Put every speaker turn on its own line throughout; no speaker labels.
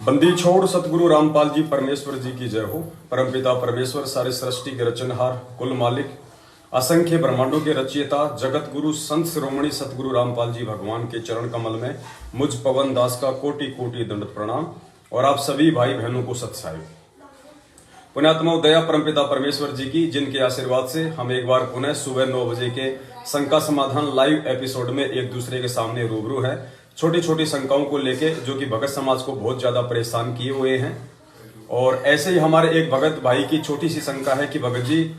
बंदी छोड़ सतगुरु रामपाल जी परमेश्वर जी की जय हो। परमपिता परमेश्वर सारे सृष्टि के रचनहार, कुल मालिक, असंख्य ब्रह्मांडों के रचयिता, जगत गुरु संत शिरोमणि सतगुरु रामपाल जी भगवान के चरण कमल में मुझ पवन दास का कोटि कोटि दंडवत प्रणाम और आप सभी भाई बहनों को सत्साई। पुण्यात्मा दया परमपिता परमेश्वर जी की, जिनके आशीर्वाद से हम एक बार पुनः सुबह 9 बजे के शंका समाधान लाइव एपिसोड में एक दूसरे के सामने रूबरू है, छोटी छोटी शंकाओं को लेके, जो कि भगत समाज को बहुत ज्यादा परेशान किए हुए हैं। और ऐसे ही हमारे एक भगत भाई की छोटी सी शंका है कि भगत जी,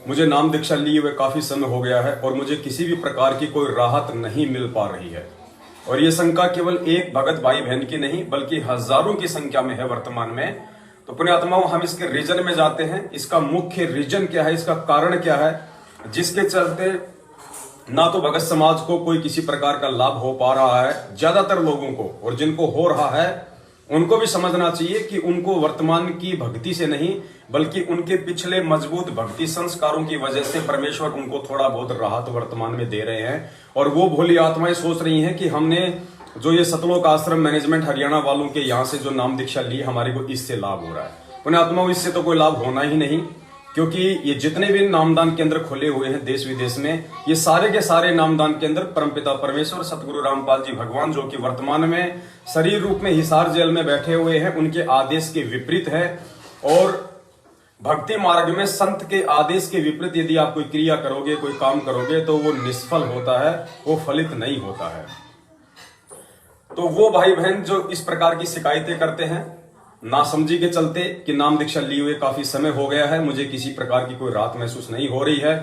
मुझे नाम दीक्षा लिए हुए काफी समय हो गया है और मुझे किसी भी प्रकार की कोई राहत नहीं मिल पा रही है। और ये शंका केवल एक भगत भाई बहन की नहीं बल्कि हजारों की संख्या में है वर्तमान में। तो पुण्यात्माओं, हम इसके रीजन में जाते हैं। इसका मुख्य रीजन क्या है, इसका कारण क्या है, जिसके चलते ना तो भगत समाज को कोई किसी प्रकार का लाभ हो पा रहा है ज्यादातर लोगों को, और जिनको हो रहा है उनको भी समझना चाहिए कि उनको वर्तमान की भक्ति से नहीं बल्कि उनके पिछले मजबूत भक्ति संस्कारों की वजह से परमेश्वर उनको थोड़ा बहुत राहत वर्तमान में दे रहे हैं। और वो भोली आत्माएं सोच रही हैं कि हमने जो ये सतलोक आश्रम मैनेजमेंट हरियाणा वालों के यहाँ से जो नाम दीक्षा ली, हमारे को इससे लाभ हो रहा है। पुण्यात्माओं, इससे तो कोई लाभ होना ही नहीं, क्योंकि ये जितने भी नामदान केंद्र खुले हुए हैं देश विदेश में, ये सारे के सारे नामदान केंद्र परमपिता परमेश्वर सतगुरु रामपाल जी भगवान, जो कि वर्तमान में शरीर रूप में हिसार जेल में बैठे हुए हैं, उनके आदेश के विपरीत है। और भक्ति मार्ग में संत के आदेश के विपरीत यदि आप कोई क्रिया करोगे, कोई काम करोगे, तो वो निष्फल होता है, वो फलित नहीं होता है। तो वो भाई बहन जो इस प्रकार की शिकायतें करते हैं नासमझी के चलते कि नाम दीक्षा लिए हुए काफी समय हो गया है, मुझे किसी प्रकार की कोई राहत महसूस नहीं हो रही है,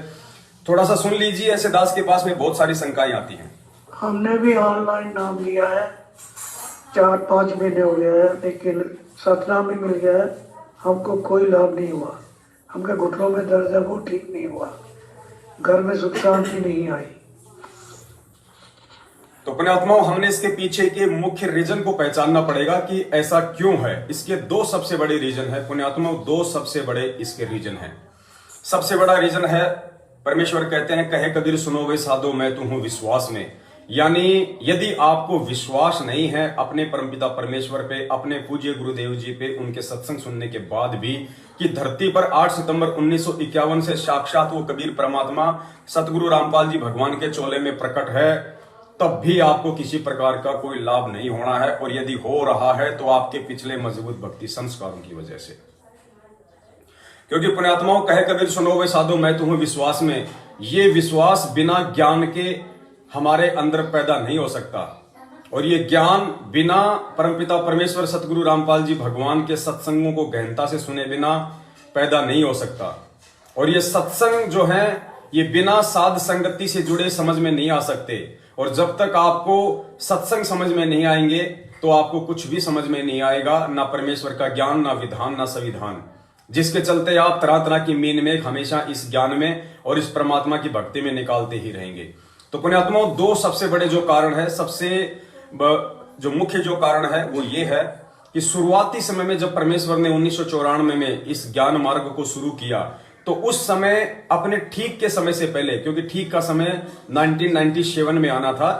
थोड़ा सा सुन लीजिए। ऐसे दास के पास में बहुत सारी शंकाएं आती हैं।
हमने भी ऑनलाइन नाम लिया है, 4-5 महीने हो गए हैं, लेकिन सतनाम भी मिल गया है, हमको कोई लाभ नहीं हुआ। हमके घुटनों में दर्द है, वो ठीक नहीं हुआ, घर में सुख शांति नहीं आई।
तो पुण्यात्माओं, हमने इसके पीछे के मुख्य रीजन को पहचानना पड़ेगा कि ऐसा क्यों है। इसके दो सबसे बड़े रीजन है पुण्यात्माओं, दो सबसे बड़े इसके रीजन है। सबसे बड़ा रीजन है, परमेश्वर कहते हैं, कहे कबीर सुनो वे साधो मैं तू हूं विश्वास में। यानी यदि आपको विश्वास नहीं है अपने परमपिता परमेश्वर पे, अपने पूज्य गुरुदेव जी पे, उनके सत्संग सुनने के बाद भी, कि धरती पर 8 सितंबर 1951 से साक्षात वो कबीर परमात्मा सतगुरु रामपाल जी भगवान के चोले में प्रकट है, तब भी आपको किसी प्रकार का कोई लाभ नहीं होना है। और यदि हो रहा है तो आपके पिछले मजबूत भक्ति संस्कारों की वजह से। क्योंकि पुण्यात्माओं, कहे कबीर सुनो वे साधो मैं तू हूं विश्वास में, ये विश्वास बिना ज्ञान के हमारे अंदर पैदा नहीं हो सकता। और ये ज्ञान बिना परमपिता परमेश्वर सतगुरु रामपाल जी भगवान के सत्संगों को गहनता से सुने बिना पैदा नहीं हो सकता। और ये सत्संग जो है, ये बिना साध संगति से जुड़े समझ में नहीं आ सकते। और जब तक आपको सत्संग समझ में नहीं आएंगे तो आपको कुछ भी समझ में नहीं आएगा, ना परमेश्वर का ज्ञान, ना विधान, ना संविधान, जिसके चलते आप तरह तरह की मीन में हमेशा इस ज्ञान में और इस परमात्मा की भक्ति में निकालते ही रहेंगे। तो पुण्यात्माओं, दो सबसे बड़े जो कारण है, सबसे जो मुख्य जो कारण है वो ये है कि शुरुआती समय में जब परमेश्वर ने 1994 में इस ज्ञान मार्ग को शुरू किया, तो उस समय अपने ठीक के समय से पहले, क्योंकि ठीक का समय 1997 में आना था,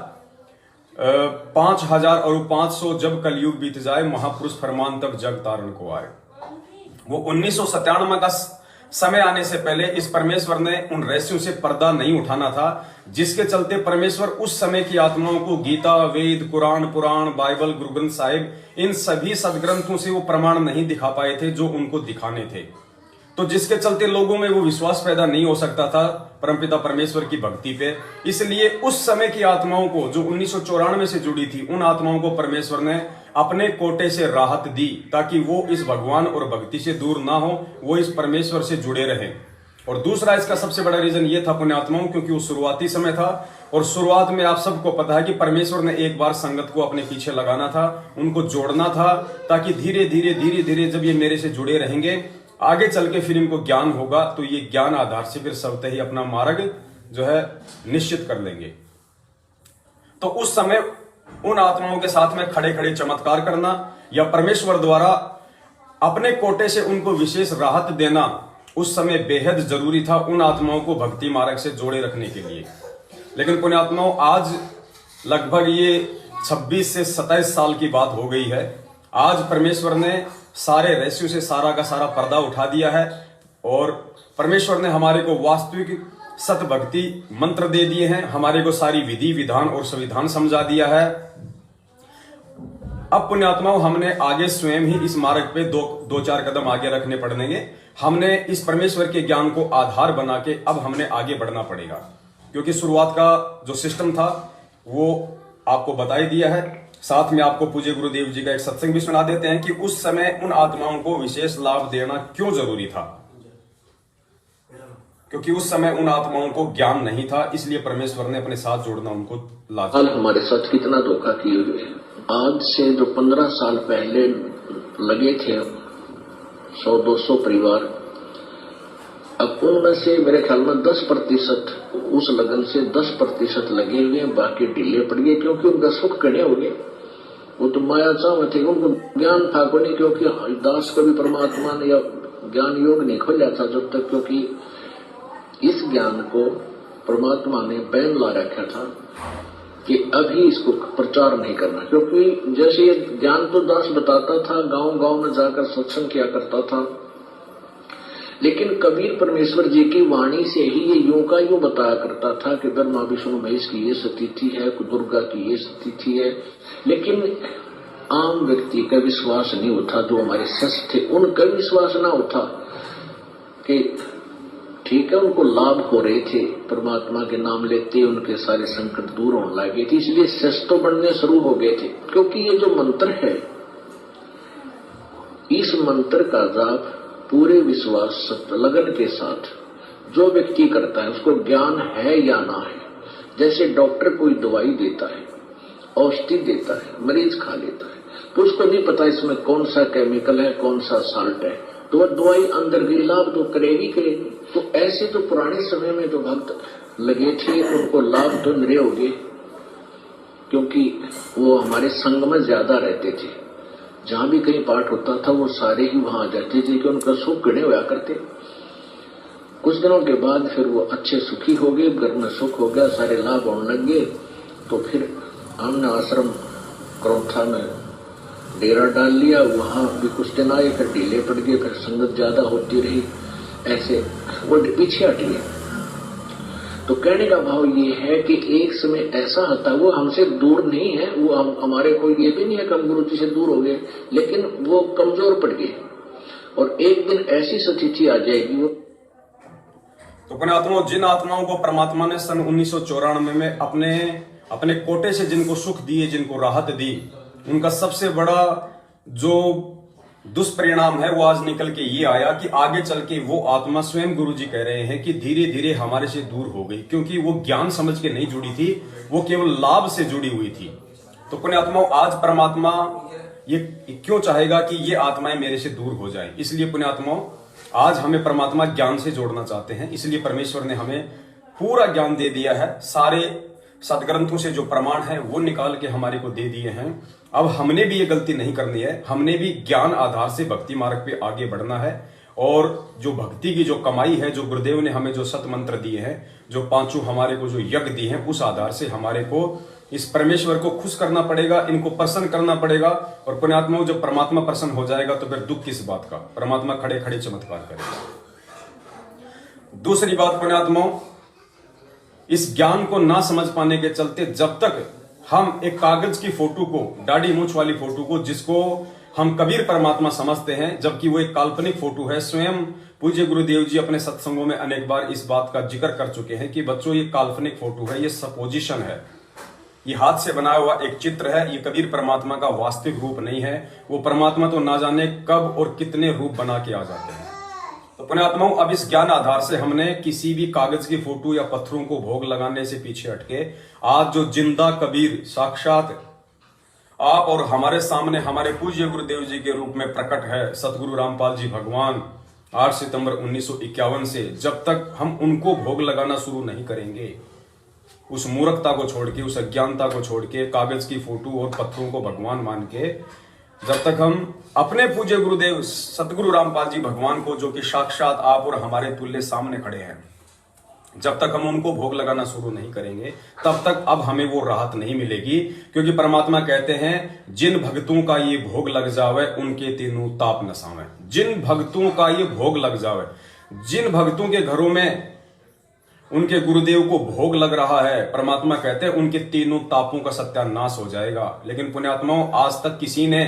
5000 और 500 जब कलयुग बीत जाए महापुरुष फरमान तब जग तारण को आए। वो 1997 का समय आने से पहले इस परमेश्वर ने उन रहस्यों से पर्दा नहीं उठाना था, जिसके चलते परमेश्वर उस समय की आत्माओं को गीता, वेद, कुरान, पुराण, बाइबल, गुरु ग्रंथ साहिब, इन सभी सदग्रंथों से वो प्रमाण नहीं दिखा पाए थे जो उनको दिखाने थे। तो जिसके चलते लोगों में वो विश्वास पैदा नहीं हो सकता था परमपिता परमेश्वर की भक्ति पे। इसलिए उस समय की आत्माओं को, जो 1994 से जुड़ी थी, उन आत्माओं को परमेश्वर ने अपने कोटे से राहत दी, ताकि वो इस भगवान और भक्ति से दूर ना हो, वो इस परमेश्वर से जुड़े रहे। और दूसरा इसका सबसे बड़ा रीजन ये था पुण्यात्माओं, क्योंकि वो शुरुआती समय था, और शुरुआत में आप सबको पता है कि परमेश्वर ने एक बार संगत को अपने पीछे लगाना था, उनको जोड़ना था, ताकि धीरे धीरे धीरे धीरे जब ये मेरे से जुड़े रहेंगे, आगे चल के फिर इनको ज्ञान होगा, तो ये ज्ञान आधार से फिर स्वतः ही अपना मार्ग जो है निश्चित कर लेंगे। तो उस समय उन आत्माओं के साथ में खड़े खड़े चमत्कार करना या परमेश्वर द्वारा अपने कोटे से उनको विशेष राहत देना उस समय बेहद जरूरी था, उन आत्माओं को भक्ति मार्ग से जोड़े रखने के लिए। लेकिन पुण्यात्माओं, आज लगभग ये 26 से 27 साल की बात हो गई है, आज परमेश्वर ने सारे रहस्यों से सारा का सारा पर्दा उठा दिया है और परमेश्वर ने हमारे को वास्तविक सत भक्ति मंत्र दे दिए हैं, हमारे को सारी विधि विधान और संविधान समझा दिया है। अब पुण्यात्माओं, हमने आगे स्वयं ही इस मार्ग पे दो चार कदम आगे रखने पड़ेंगे। हमने इस परमेश्वर के ज्ञान को आधार बना के अब हमने आगे बढ़ना पड़ेगा, क्योंकि शुरुआत का जो सिस्टम था वो आपको बता ही दिया है। साथ में आपको पूज्य गुरुदेव जी का एक सत्संग भी सुना देते हैं कि उस समय उन आत्माओं को विशेष लाभ देना क्यों जरूरी था, क्योंकि उस समय उन आत्माओं को ज्ञान नहीं था, इसलिए परमेश्वर ने अपने साथ जोड़ना उनको लाजमी।
हाल हमारे साथ कितना धोखा किए हुए। आज से जो 15 साल पहले लगे थे 100-200 परिवार, अब उनमें से मेरे ख्याल में 10% उस लगन से 10% लगे हुए हैं, बाकी ढीले पड़ गए क्योंकि उनका सुख कड़े हो गए। वो तो माया चाह थे, उनको ज्ञान था को नहीं, क्योंकि दास को भी परमात्मा ने या ज्ञान योग नहीं खोला था जब तक, क्योंकि इस ज्ञान को परमात्मा ने बैन ला रखा था कि अभी इसको प्रचार नहीं करना। क्योंकि जैसे ये ज्ञान तो दास बताता था, गांव-गांव में जाकर सत्संग किया करता था, लेकिन कबीर परमेश्वर जी की वाणी से ही ये यूं का यूं बताया करता था कि ब्रह्मा विष्णु महेश की ये स्थिति है, दुर्गा की ये स्थिति है, लेकिन आम व्यक्ति का विश्वास नहीं होता। जो हमारे सच थे उनका विश्वास ना होता कि ठीक है, उनको लाभ हो रहे थे, परमात्मा के नाम लेते उनके सारे संकट दूर होने लगे थे, इसलिए सच तो बनने शुरू हो गए थे। क्योंकि ये जो मंत्र है, इस मंत्र का जाप पूरे विश्वास लगन के साथ जो व्यक्ति करता है, उसको ज्ञान है या ना है। जैसे डॉक्टर कोई दवाई देता है, औषधि देता है, मरीज खा लेता है, तो उसको नहीं पता इसमें कौन सा केमिकल है, कौन सा साल्ट है, तो वह दवाई अंदर की लाभ तो करेगी। तो ऐसे तो पुराने समय में जो भक्त लगे थे उनको लाभ तो निरे हो गए, क्योंकि वो हमारे संग में ज्यादा रहते थे। जहां भी कहीं पाठ होता था वो सारे ही वहां आ जाते थे कि उनका सुख गणे होया करते। कुछ दिनों के बाद फिर वो अच्छे सुखी हो गए, घर में सुख हो गया, सारे लाभ होने लग गए। तो फिर हमने आश्रम करौथा में डेरा डाल लिया, वहां भी कुछ दिन आए, फिर ढीले पड़ गए, फिर संगत ज्यादा होती रही, ऐसे वो पीछे हट गए। तो कहने का भाव ये है कि एक समय ऐसा आता, वो हमसे दूर नहीं है, वो हमारे कोई ये भी नहीं है कि हम गुरु जी से दूर हो गए, लेकिन वो कमजोर पड़ गए और एक दिन ऐसी स्थिति आ जाएगी। वो
तो अपने आत्माओं, जिन आत्माओं को परमात्मा ने सन 1994 में अपने कोटे से जिनको सुख दिए, जिनको राहत दी, उनका सबसे बड़ा जो दुष्परिणाम है वो आज निकल के ये आया कि आगे चल के वो आत्मा, स्वयं गुरु जी कह रहे हैं कि धीरे धीरे हमारे से दूर हो गई, क्योंकि वो ज्ञान समझ के नहीं जुड़ी थी, वो केवल लाभ से जुड़ी हुई थी। तो पुण्यात्माओं, आज परमात्मा ये क्यों चाहेगा कि ये आत्माएं मेरे से दूर हो जाए? इसलिए पुण्यात्माओं, आज हमें परमात्मा ज्ञान से जोड़ना चाहते हैं, इसलिए परमेश्वर ने हमें पूरा ज्ञान दे दिया है। सारे सदग्रंथों से जो प्रमाण है वो निकाल के हमारे को दे दिए हैं। अब हमने भी ये गलती नहीं करनी है, हमने भी ज्ञान आधार से भक्ति मार्ग पे आगे बढ़ना है। और जो भक्ति की जो कमाई है, जो गुरुदेव ने हमें जो सत मंत्र दिए हैं, जो पांचों हमारे को जो यज्ञ दिए हैं, उस आधार से हमारे को इस परमेश्वर को खुश करना पड़ेगा, इनको प्रसन्न करना पड़ेगा। और पुण्यात्माओं, जब परमात्मा प्रसन्न हो जाएगा तो फिर दुख किस बात का? परमात्मा खड़े खड़े चमत्कार करेगा। दूसरी बात पुण्यात्माओं, इस ज्ञान को ना समझ पाने के चलते जब तक हम एक कागज की फोटो को, दाढ़ी मूंछ वाली फोटो को, जिसको हम कबीर परमात्मा समझते हैं, जबकि वो एक काल्पनिक फोटो है। स्वयं पूज्य गुरुदेव जी अपने सत्संगों में अनेक बार इस बात का जिक्र कर चुके हैं कि बच्चों, ये काल्पनिक फोटो है, ये सपोजिशन है, ये हाथ से बनाया हुआ एक चित्र है, ये कबीर परमात्मा का वास्तविक रूप नहीं है। वो परमात्मा तो ना जाने कब और कितने रूप बना के आ जाते हैं। तो पुण्यात्माओं, अब इस ज्ञान आधार से हमने किसी भी कागज की फोटो या पत्थरों को भोग लगाने से पीछे हटके आज जो जिंदा कबीर साक्षात आप और हमारे सामने हमारे पूज्य गुरुदेव जी के रूप में प्रकट है, सतगुरु रामपाल जी भगवान, 8 सितंबर 1951 से, जब तक हम उनको भोग लगाना शुरू नहीं करेंगे, उस मूर्खता को छोड़ के, उस अज्ञानता को छोड़ के, कागज की फोटो और पत्थरों को भगवान मान के, जब तक हम अपने पूज्य गुरुदेव सतगुरु रामपाल जी भगवान को, जो कि साक्षात आप और हमारे तुल्य सामने खड़े हैं, जब तक हम उनको भोग लगाना शुरू नहीं करेंगे तब तक अब हमें वो राहत नहीं मिलेगी, क्योंकि परमात्मा कहते हैं जिन भक्तों का ये भोग लग जावे उनके तीनों ताप नसावे। जिन भक्तों का ये भोग लग जावे, जिन भक्तों के घरों में उनके गुरुदेव को भोग लग रहा है, परमात्मा कहते हैं उनके तीनों तापों का सत्यानाश हो जाएगा। लेकिन पुण्यात्माओं, आज तक किसी ने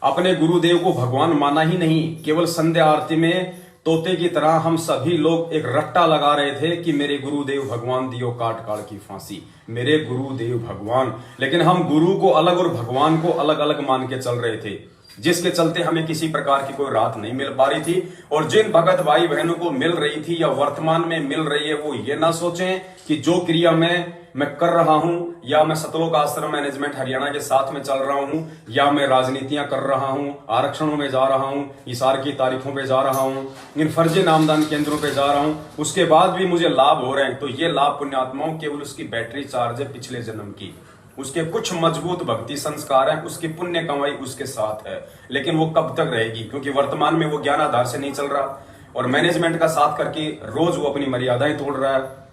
अपने गुरुदेव को भगवान माना ही नहीं। केवल संध्या आरती में तोते की तरह हम सभी लोग एक रट्टा लगा रहे थे कि मेरे गुरुदेव भगवान दियो काट काट की फांसी, मेरे गुरुदेव भगवान। लेकिन हम गुरु को अलग और भगवान को अलग अलग मान के चल रहे थे, जिसके चलते हमें किसी प्रकार की कोई राहत नहीं मिल पा रही थी। और जिन भगत भाई बहनों को मिल रही थी या वर्तमान में मिल रही है, वो ये ना सोचें कि जो क्रिया मैं कर रहा हूं, या मैं सतलोक आश्रम मैनेजमेंट हरियाणा के साथ में चल रहा हूं, या मैं राजनीतियां कर रहा हूं, आरक्षणों में जा रहा हूं, इशार की तारीखों पे जा रहा हूं, इन फर्जी नामदान केंद्रों पे जा रहा हूं, उसके बाद भी मुझे लाभ हो रहे हैं। तो ये लाभ पुण्यात्माओं केवल उसकी बैटरी चार्ज है पिछले जन्म की, उसके कुछ मजबूत भक्ति संस्कार हैं, उसकी पुण्य कमाई उसके साथ है। लेकिन वो कब तक रहेगी, क्योंकि वर्तमान में वो ज्ञान आधार से नहीं चल रहा और मैनेजमेंट का साथ करके रोज वो अपनी मर्यादाएं तोड़ रहा है।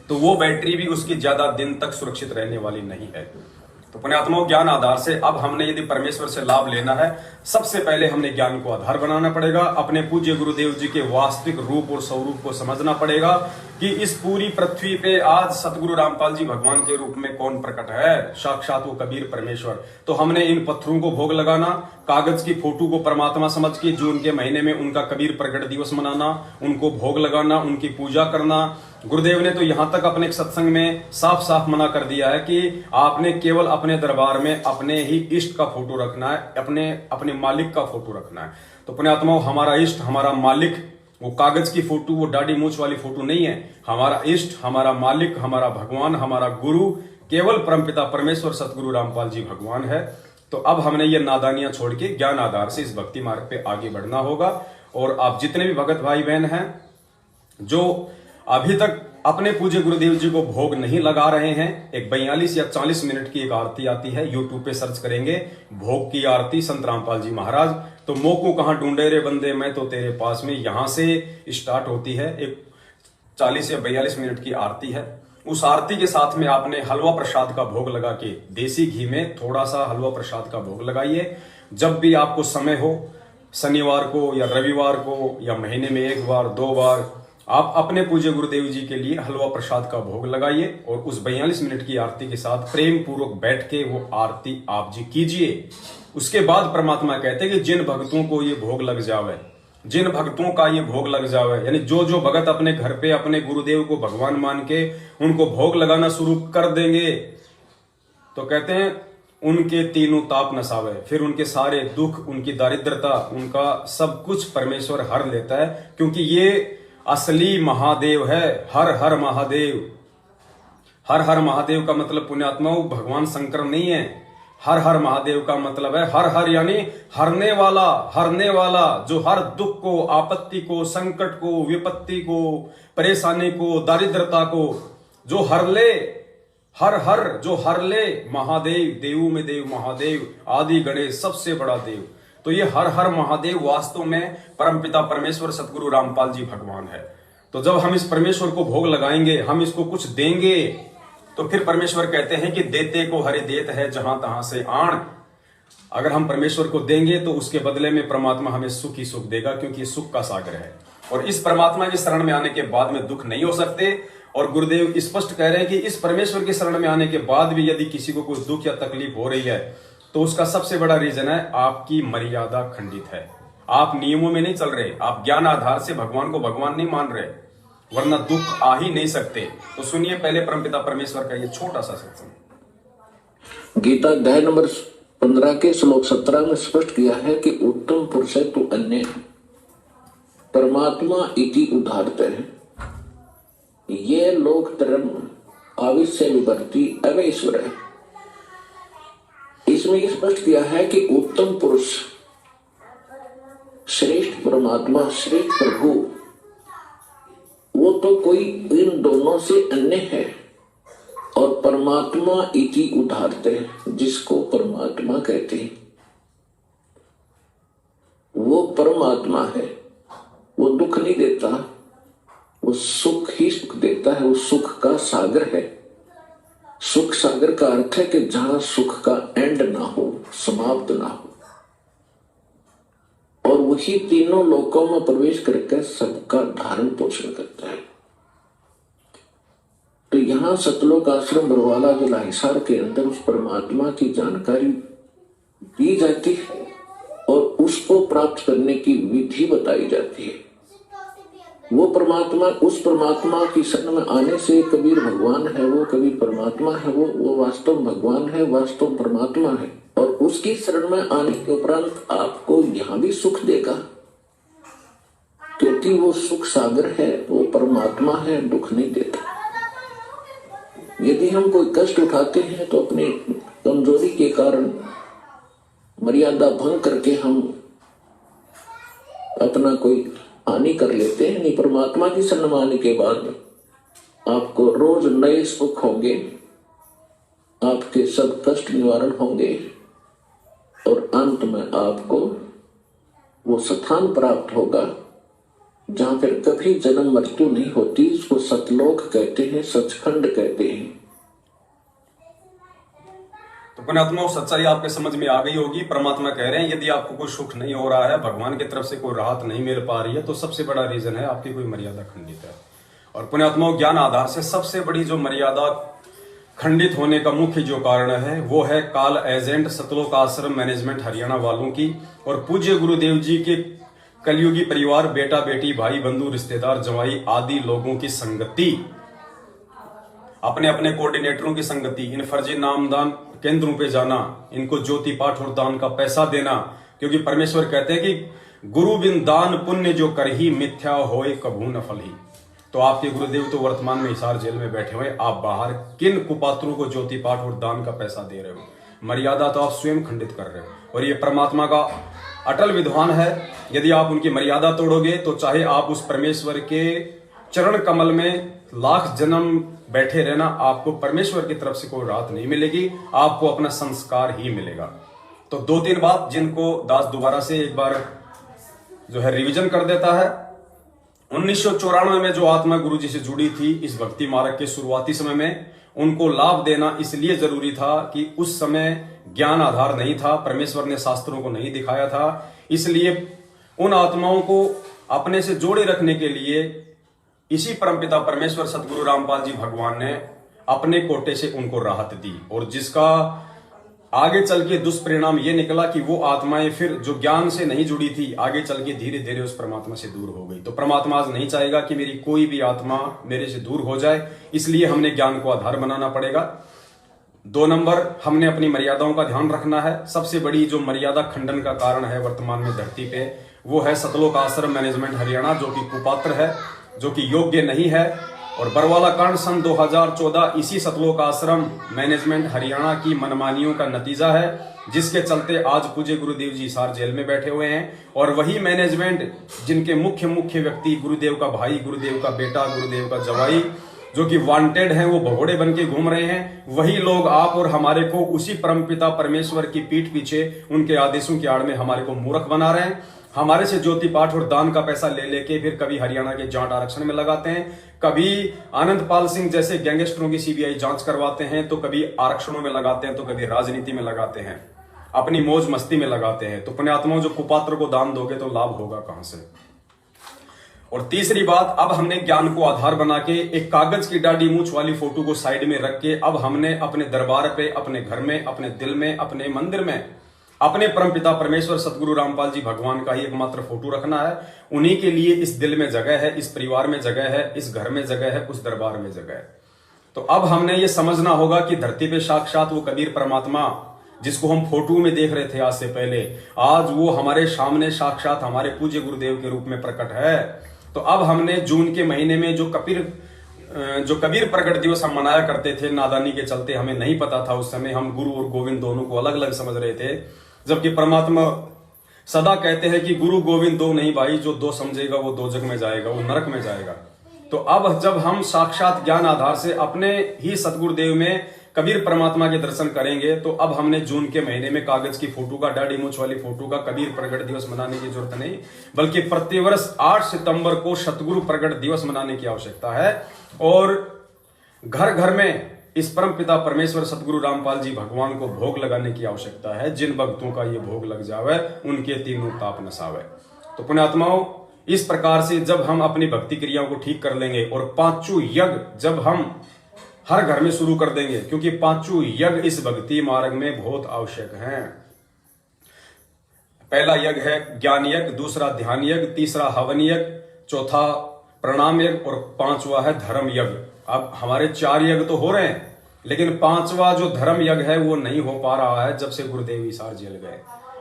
तो वो बैटरी भी उसकी ज्यादा दिन तक सुरक्षित रहने वाली नहीं है। तो पुण्यात्माओं, ज्ञान आधार से अब हमने यदि परमेश्वर से लाभ लेना है, सबसे पहले हमने ज्ञान को आधार बनाना पड़ेगा। अपने पूज्य गुरुदेव जी के वास्तविक रूप और स्वरूप को समझना पड़ेगा कि इस पूरी पृथ्वी पे आज सतगुरु रामपाल जी भगवान के रूप में कौन प्रकट है, साक्षात वो कबीर परमेश्वर। तो हमने इन पत्थरों को भोग लगाना, कागज की फोटो को परमात्मा समझ के जून के महीने में उनका कबीर प्रकट दिवस मनाना, उनको भोग लगाना, उनकी पूजा करना। गुरुदेव ने तो यहां तक अपने एक सत्संग में साफ साफ मना कर दिया है कि आपने केवल अपने दरबार में अपने ही इष्ट का फोटो रखना है, अपने मालिक का फोटो रखना है। तो पुण्यात्माओं, हमारा इष्ट, हमारा मालिक वो कागज की फोटो, वो दाढ़ी मूछ वाली फोटो नहीं है। हमारा इष्ट, हमारा मालिक, हमारा भगवान, हमारा गुरु केवल परमपिता परमेश्वर सतगुरु रामपाल जी भगवान है। तो अब हमने ये नादानियां छोड़ के ज्ञान आधार से इस भक्ति मार्ग पे आगे बढ़ना होगा। और आप जितने भी भगत भाई बहन हैं जो अभी तक अपने पूज्य गुरुदेव जी को भोग नहीं लगा रहे हैं, एक 42 या 40 मिनट की एक आरती आती है, यूट्यूब पे सर्च करेंगे भोग की आरती संत रामपाल जी महाराज। तो मोको कहां ढूंढे रे बंदे, मैं तो तेरे पास में, यहां से स्टार्ट होती है। एक 40 या 42 मिनट की आरती है। उस आरती के साथ में आपने हलवा प्रसाद का भोग लगा के, देसी घी में थोड़ा सा हलवा प्रसाद का भोग लगाइए। जब भी आपको समय हो, शनिवार को या रविवार को या महीने में एक बार 2 बार, आप अपने पूज्य गुरुदेव जी के लिए हलवा प्रसाद का भोग लगाइए और उस 42 मिनट की आरती के साथ प्रेम पूर्वक बैठ के वो आरती आप जी कीजिए। उसके बाद परमात्मा कहते हैं कि जिन भक्तों को ये भोग लग जावे, जिन भक्तों का ये भोग लग जावे, यानी जो भगत अपने घर पे अपने गुरुदेव को भगवान मान के उनको भोग लगाना शुरू कर देंगे, तो कहते हैं उनके तीनों ताप नसावे, फिर उनके सारे दुख, उनकी दारिद्रता, उनका सब कुछ परमेश्वर हर लेता है। क्योंकि ये असली महादेव है। हर हर महादेव। हर हर महादेव का मतलब पुण्यात्माओं भगवान शंकर नहीं है। हर हर महादेव का मतलब है हर हर यानी हरने वाला, जो हर दुख को, आपत्ति को, संकट को, विपत्ति को, परेशानी को, दारिद्रता को जो हर ले, हर जो हर ले महादेव, देवों में देव महादेव, आदि गणेश, सबसे बड़ा देव। तो ये हर हर महादेव वास्तव में परमपिता परमेश्वर सतगुरु रामपाल जी भगवान है। तो जब हम इस परमेश्वर को भोग लगाएंगे, हम इसको कुछ देंगे, तो फिर परमेश्वर कहते हैं कि देते को हरि देत है जहां तहां से आण। अगर हम परमेश्वर को देंगे तो उसके बदले में परमात्मा हमें सुख ही सुख देगा, क्योंकि सुख का सागर है। और इस परमात्मा की शरण में आने के बाद में दुख नहीं हो सकते। और गुरुदेव स्पष्ट कह रहे हैं कि इस परमेश्वर की शरण में आने के बाद भी यदि किसी को कोई दुख या तकलीफ हो रही है, तो उसका सबसे बड़ा रीजन है आपकी मर्यादा खंडित है। आप नियमों में नहीं चल रहे, आप ज्ञान आधार से भगवान को भगवान नहीं मान रहे, वरना दुख आ ही नहीं सकते। तो सुनिए पहले परमपिता परमेश्वर का ये छोटा सा सत्संग।
गीता अध्याय नंबर 15 के श्लोक 17 में स्पष्ट किया है कि उत्तम पुरुष है तो अन्य परमात्मा इति उदाहरते है, ये लोक धर्म आविश्य विभक्ति अवैश्वर है। इसमें यह स्पष्ट किया है कि उत्तम पुरुष, श्रेष्ठ परमात्मा, श्रेष्ठ प्रभु, वो तो कोई इन दोनों से अन्य है। और परमात्मा इति उदाहरते, जिसको परमात्मा कहते हैं, वो परमात्मा है। वो दुख नहीं देता, वो सुख ही सुख देता है, वो सुख का सागर है। सुख सागर का अर्थ है कि जहां सुख का एंड ना हो, समाप्त ना हो, और वही तीनों लोकों में प्रवेश करके सबका धारण पोषण करता है। तो यहाँ सतलोक आश्रम बरवाला जो लाहिसार के अंदर उस परमात्मा की जानकारी दी जाती है और उसको प्राप्त करने की विधि बताई जाती है। वो परमात्मा, उस परमात्मा की शरण में आने से कबीर भगवान है वो, कबीर परमात्मा है वो वास्तव भगवान है, वास्तव परमात्मा है। और उसकी शरण में आने के उपरांत आपको यहाँ भी सुख देगा, क्योंकि वो सुख सागर है, वो परमात्मा है, दुख नहीं देता। यदि हम कोई कष्ट उठाते हैं तो अपनी कमजोरी के कारण मर्यादा भंग करके हम अपना कोई हानि कर लेते हैं। नहीं, परमात्मा की शरण में आने के बाद आपको रोज नए सुख होंगे, आपके सब कष्ट निवारण होंगे और अंत में आपको वो स्थान प्राप्त होगा जहां फिर कभी जन्म मृत्यु नहीं होती। इसको सतलोक कहते हैं, सचखंड कहते हैं।
तो पुण्यात्मा सच्चाई आपके समझ में आ गई होगी। परमात्मा कह रहे हैं यदि आपको कोई सुख नहीं हो रहा है, भगवान की तरफ से कोई राहत नहीं मिल पा रही है, तो सबसे बड़ा रीजन है आपकी कोई मर्यादा खंडित है। और पुण्यात्मा ज्ञान आधार से सबसे बड़ी जो मर्यादा खंडित होने का मुख्य जो कारण है वो है काल एजेंट सतलोक आश्रम मैनेजमेंट हरियाणा वालों की और पूज्य गुरुदेव जी के कलयुगी परिवार, बेटा बेटी, भाई बंधु, रिश्तेदार, जवाई आदि लोगों की संगति, अपने अपने कोऑर्डिनेटरों की संगति, इन फर्जी नामदान केंद्रों पे जाना, इनको ज्योति पाठ और दान का पैसा देना, क्योंकि परमेश्वर कहते हैं कि गुरु बिन दान पुण्य जो कर ही मिथ्या होए कभू न फल ही। तो आपके गुरुदेव तो वर्तमान में हिसार जेल में बैठे हुए, आप बाहर किन कुपात्रों को ज्योति पाठ और दान का पैसा दे रहे हो? मर्यादा तो आप स्वयं खंडित कर रहे हो। और ये परमात्मा का अटल विधान है, यदि आप उनकी मर्यादा तोड़ोगे तो चाहे आप उस परमेश्वर के चरण कमल में लाख जन्म बैठे रहना, आपको परमेश्वर की तरफ से कोई राहत नहीं मिलेगी, आपको अपना संस्कार ही मिलेगा। तो 2-3 बात जिनको दास दोबारा से एक बार जो है रिवीजन कर देता है। 1994 में जो आत्मा गुरु जी से जुड़ी थी इस भक्ति मार्ग के शुरुआती समय में, उनको लाभ देना इसलिए जरूरी था कि उस समय ज्ञान आधार नहीं था, परमेश्वर ने शास्त्रों को नहीं दिखाया था। इसलिए उन आत्माओं को अपने से जोड़े रखने के लिए इसी परमपिता परमेश्वर सतगुरु रामपाल जी भगवान ने अपने कोटे से उनको राहत दी, और जिसका आगे चल के दुष्परिणाम ये निकला कि वो आत्माएं फिर जो ज्ञान से नहीं जुड़ी थी आगे चल के धीरे धीरे उस परमात्मा से दूर हो गई। तो परमात्मा आज नहीं चाहेगा कि मेरी कोई भी आत्मा मेरे से दूर हो जाए, इसलिए हमने ज्ञान को आधार बनाना पड़ेगा। 2 नंबर, हमने अपनी मर्यादाओं का ध्यान रखना है। सबसे बड़ी जो मर्यादा खंडन का कारण है वर्तमान में धरती पे, वो है सतलोक आश्रम मैनेजमेंट हरियाणा, जो कि कुपात्र है, जो कि योग्य नहीं है। और बरवाला कांड सन 2014 इसी सतलोक आश्रम मैनेजमेंट हरियाणा की मनमानियों का नतीजा है, जिसके चलते आज पूज्य गुरुदेव जी हिसार जेल में बैठे हुए हैं। और वही मैनेजमेंट जिनके मुख्य व्यक्ति गुरुदेव का भाई, गुरुदेव का बेटा, गुरुदेव का जवाई, जो कि वांटेड हैं, वो भगोड़े बन के घूम रहे हैं, वही लोग आप और हमारे को उसी परमपिता परमेश्वर की पीठ पीछे उनके आदेशों की आड़ में हमारे को मूर्ख बना रहे हैं। हमारे से ज्योति पाठ और दान का पैसा ले लेके फिर कभी हरियाणा के जाट आरक्षण में लगाते हैं, कभी आनंदपाल सिंह जैसे गैंगस्टरों की सीबीआई जांच करवाते हैं, तो कभी आरक्षणों में लगाते हैं, तो कभी राजनीति में लगाते हैं, अपनी मौज मस्ती में लगाते हैं। तो पुण्यात्माओं, जो कुपात्र को दान दोगे तो लाभ होगा कहां से? और तीसरी बात, अब हमने ज्ञान को आधार बना के एक कागज की डाडी मूछ वाली फोटो को साइड में रख के अब हमने अपने दरबार पे, अपने घर में, अपने दिल में, अपने मंदिर में अपने परमपिता परमेश्वर सतगुरु रामपाल जी भगवान का ही एकमात्र फोटो रखना है। उन्हीं के लिए इस दिल में जगह है, इस परिवार में जगह है, इस घर में जगह है, उस दरबार में जगह है। तो अब हमने ये समझना होगा कि धरती पे साक्षात वो कबीर परमात्मा जिसको हम फोटो में देख रहे थे आज से पहले, आज वो हमारे सामने साक्षात हमारे पूज्य गुरुदेव के रूप में प्रकट है। तो अब हमने जून के महीने में जो कबीर प्रकट दिवस हम मनाया करते थे, नादानी के चलते हमें नहीं पता था, उस समय हम गुरु और गोविंद दोनों को अलग अलग समझ रहे थे, जबकि परमात्मा सदा कहते हैं कि गुरु गोविंद दो नहीं भाई, जो 2 समझेगा वो 2 जग में जाएगा, वो नरक में जाएगा। तो अब जब हम साक्षात ज्ञान आधार से अपने ही सतगुरुदेव में कबीर परमात्मा के दर्शन करेंगे तो अब हमने जून के महीने में कागज की फोटो का, दाढ़ी मूछ वाली फोटो का कबीर प्रगट दिवस मनाने की जरूरत नहीं, बल्कि प्रतिवर्ष 8 सितंबर को सतगुरु प्रगट दिवस मनाने की आवश्यकता है। और घर घर में इस परम पिता परमेश्वर सतगुरु रामपाल जी भगवान को भोग लगाने की आवश्यकता है। जिन भक्तों का ये भोग लग जावे उनके तीनों ताप नसावे। तो पुण्यात्माओं, इस प्रकार से जब हम अपनी भक्ति क्रियाओं को ठीक कर लेंगे और पांचों यज्ञ जब हम हर घर में शुरू कर देंगे, क्योंकि पांचों यज्ञ इस भक्ति मार्ग में बहुत आवश्यक हैं। पहला यज्ञ है ज्ञान यज्ञ, दूसरा ध्यान यज्ञ, तीसरा हवन यज्ञ, चौथा प्रणाम यज्ञ और पांचवा है धर्म यज्ञ। अब हमारे 4 यज्ञ तो हो रहे हैं, लेकिन पांचवा जो धर्म यज्ञ है वो नहीं हो पा रहा है जब से गुरुदेव ईसार जेल गए।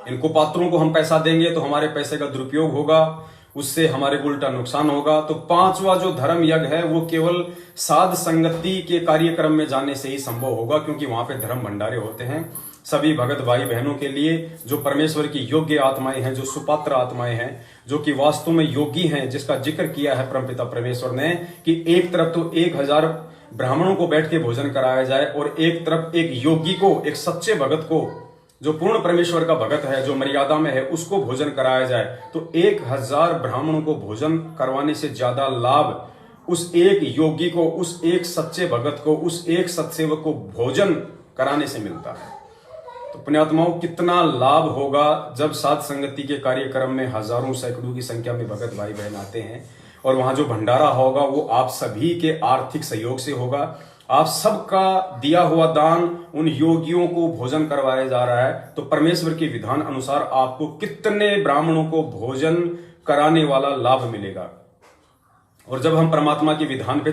इनको पात्रों को हम पैसा देंगे तो हमारे पैसे का दुरुपयोग होगा, उससे हमारे को उल्टा नुकसान होगा। तो पांचवा जो धर्म यज्ञ है वो केवल साध संगति के कार्यक्रम में जाने से ही संभव होगा, क्योंकि वहां पे धर्म भंडारे होते हैं। सभी भगत भाई बहनों के लिए जो परमेश्वर की योग्य आत्माएं हैं, जो सुपात्र आत्माएं हैं, जो कि वास्तव में योगी हैं, जिसका जिक्र किया है परमपिता परमेश्वर ने कि एक तरफ तो 1000 ब्राह्मणों को बैठ के भोजन कराया जाए और एक तरफ एक योगी को, एक सच्चे भगत को, जो पूर्ण परमेश्वर का भगत है, जो मर्यादा में है, उसको भोजन कराया जाए। तो 1000 ब्राह्मणों को भोजन करवाने से ज्यादा लाभ उस एक योगी को, उस एक सच्चे भगत को, उस एक सत्सेवक को भोजन कराने से मिलता है। तो पुण्यात्माओं, कितना लाभ होगा जब साध संगति के कार्यक्रम में हजारों सैकड़ों की संख्या में भगत भाई बहन आते हैं और वहां जो भंडारा होगा वो आप सभी के आर्थिक सहयोग से होगा। आप सबका दिया हुआ दान उन योगियों को भोजन करवाया जा रहा है। तो परमेश्वर के विधान अनुसार आपको कितने ब्राह्मणों को भोजन कराने वाला लाभ मिलेगा। और जब हम परमात्मा के विधान पे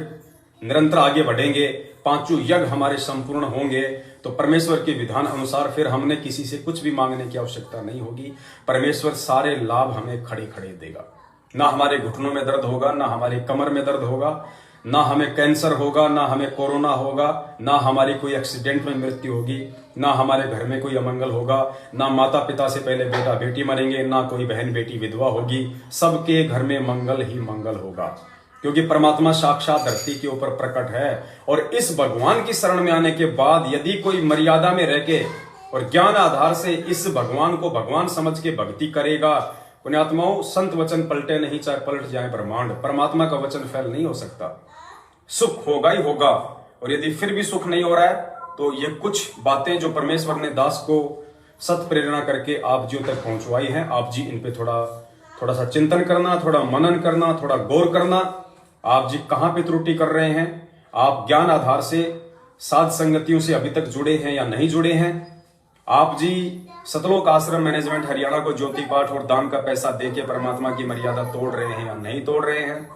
निरंतर आगे बढ़ेंगे, पांचों यज्ञ हमारे संपूर्ण होंगे, तो परमेश्वर के विधान अनुसार फिर हमने किसी से कुछ भी मांगने की आवश्यकता नहीं होगी। परमेश्वर सारे लाभ हमें खड़े खड़े देगा। ना हमारे घुटनों में दर्द होगा, ना हमारी कमर में दर्द होगा, ना हमें कैंसर होगा, ना हमें कोरोना होगा, ना हमारी कोई एक्सीडेंट में मृत्यु होगी, ना हमारे घर में कोई अमंगल होगा, ना माता पिता से पहले बेटा बेटी मरेंगे, ना कोई बहन बेटी विधवा होगी। सबके घर में मंगल ही मंगल होगा, क्योंकि परमात्मा साक्षात धरती के ऊपर प्रकट है। और इस भगवान की शरण में आने के बाद यदि कोई मर्यादा में रह के और ज्ञान आधार से इस भगवान को भगवान समझ के भक्ति करेगा, पुण्यात्माओं, संत वचन पलटे नहीं चाहे पलट जाए ब्रह्मांड, परमात्मा का वचन फैल नहीं हो सकता। सुख होगा ही होगा। और यदि फिर भी सुख नहीं हो रहा है तो ये कुछ बातें जो परमेश्वर ने दास को सत प्रेरणा करके आप जी तक पहुंचवाई हैं, आप जी इन पे थोड़ा सा चिंतन करना, थोड़ा मनन करना, थोड़ा गौर करना। आप जी कहां पे त्रुटि कर रहे हैं, आप ज्ञान आधार से साध संगतियों से अभी तक जुड़े हैं या नहीं जुड़े हैं, आप जी सतलोक आश्रम मैनेजमेंट हरियाणा को ज्योति पाठ और दान का पैसा देके परमात्मा की मर्यादा तोड़ रहे हैं या नहीं तोड़ रहे हैं,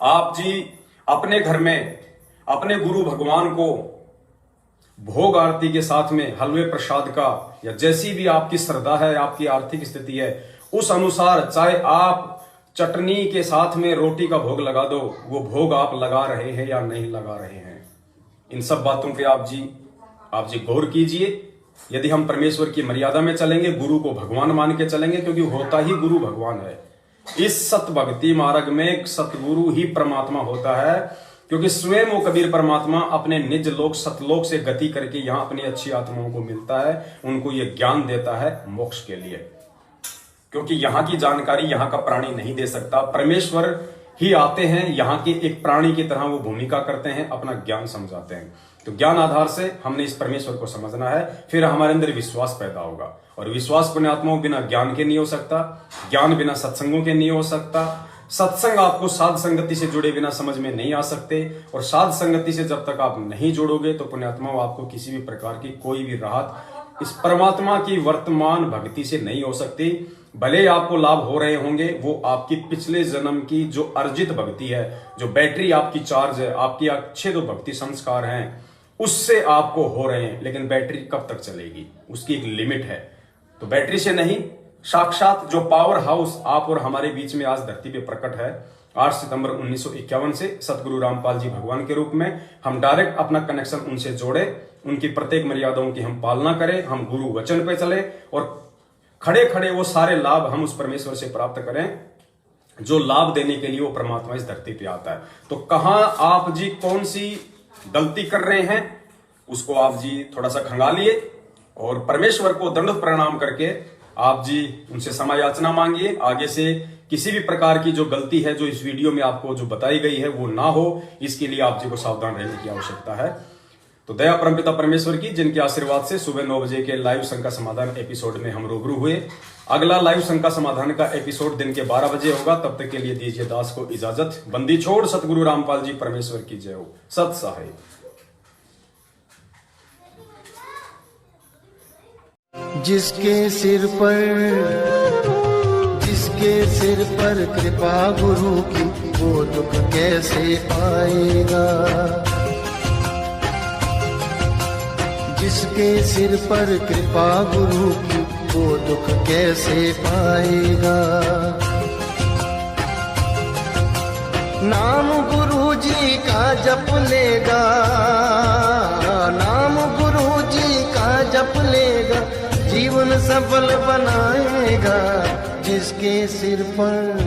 आप जी अपने घर में अपने गुरु भगवान को भोग आरती के साथ में हलवे प्रसाद का या जैसी भी आपकी श्रद्धा है, आपकी आर्थिक स्थिति है, उस अनुसार चाहे आप चटनी के साथ में रोटी का भोग लगा दो, वो भोग आप लगा रहे हैं या नहीं लगा रहे हैं। इन सब बातों पे आप जी गौर कीजिए। यदि हम परमेश्वर की मर्यादा में चलेंगे, गुरु को भगवान मान के चलेंगे, क्योंकि होता ही गुरु भगवान है। इस सत भक्ति मार्ग में सतगुरु ही परमात्मा होता है, क्योंकि स्वयं वो कबीर परमात्मा अपने निज लोक सतलोक से गति करके यहाँ अपनी अच्छी आत्माओं को मिलता है, उनको ये ज्ञान देता है मोक्ष के लिए। क्योंकि यहाँ की जानकारी यहाँ का प्राणी नहीं दे सकता, परमेश्वर ही आते हैं, यहाँ के एक प्राणी की तरह वो भूमिका करते हैं, अपना ज्ञान समझाते हैं। तो ज्ञान आधार से हमने इस परमेश्वर को समझना है, फिर हमारे अंदर विश्वास पैदा होगा। और विश्वास पुण्यात्माओं बिना ज्ञान के नहीं हो सकता, ज्ञान बिना सत्संगों के नहीं हो सकता, सत्संग आपको साध संगति से जुड़े बिना समझ में नहीं आ सकते, और साध संगति से जब तक आप नहीं जुड़ोगे तो पुण्यात्माओं आपको किसी भी प्रकार की कोई भी राहत इस परमात्मा की वर्तमान भक्ति से नहीं हो सकती। भले आपको लाभ हो रहे होंगे, वो आपकी पिछले जन्म की जो अर्जित भक्ति है, जो बैटरी आपकी चार्ज है, आपकी अच्छे जो भक्ति संस्कार हैं, उससे आपको हो रहे हैं। लेकिन बैटरी कब तक चलेगी, उसकी एक लिमिट है। तो बैटरी से नहीं, साक्षात जो पावर हाउस आप और हमारे बीच में आज धरती पे प्रकट है, 8 सितंबर 1951 से सतगुरु रामपाल जी भगवान के रूप में हम डायरेक्ट अपना कनेक्शन उनसे जोड़े, उनकी प्रत्येक मर्यादाओं की हम पालना करें, हम गुरु वचन पे चले और खड़े खड़े वो सारे लाभ हम उस परमेश्वर से प्राप्त करें जो लाभ देने के लिए वो परमात्मा इस धरती पे आता है। तो कहां आप जी कौन सी गलती कर रहे हैं, उसको आप जी थोड़ा सा खंगालिए और परमेश्वर को दंड प्रणाम करके आप जी उनसे क्षमा याचना मांगिए। आगे से किसी भी प्रकार की जो गलती है जो इस वीडियो में आपको जो बताई गई है वो ना हो, इसके लिए आप जी को सावधान रहने की आवश्यकता है। तो दया परमपिता परमेश्वर की, जिनके आशीर्वाद से सुबह 9 बजे के लाइव शंका समाधान एपिसोड में हम रूबरू हुए। अगला लाइव शंका समाधान का एपिसोड दिन के 12 बजे होगा। तब तक के लिए दीजिए दास को इजाजत। बंदी छोड़ सतगुरु रामपाल जी परमेश्वर की जय हो। सत सहाय।
जिसके सिर पर कृपा गुरु की, वो दुख कैसे पाएगा। जिसके सिर पर कृपा गुरु की, वो दुख कैसे पाएगा। नाम गुरु जी का जप लेगा, नाम गुरु जी का जप लेगा, जीवन सफल बनाएगा। जिसके सिर पर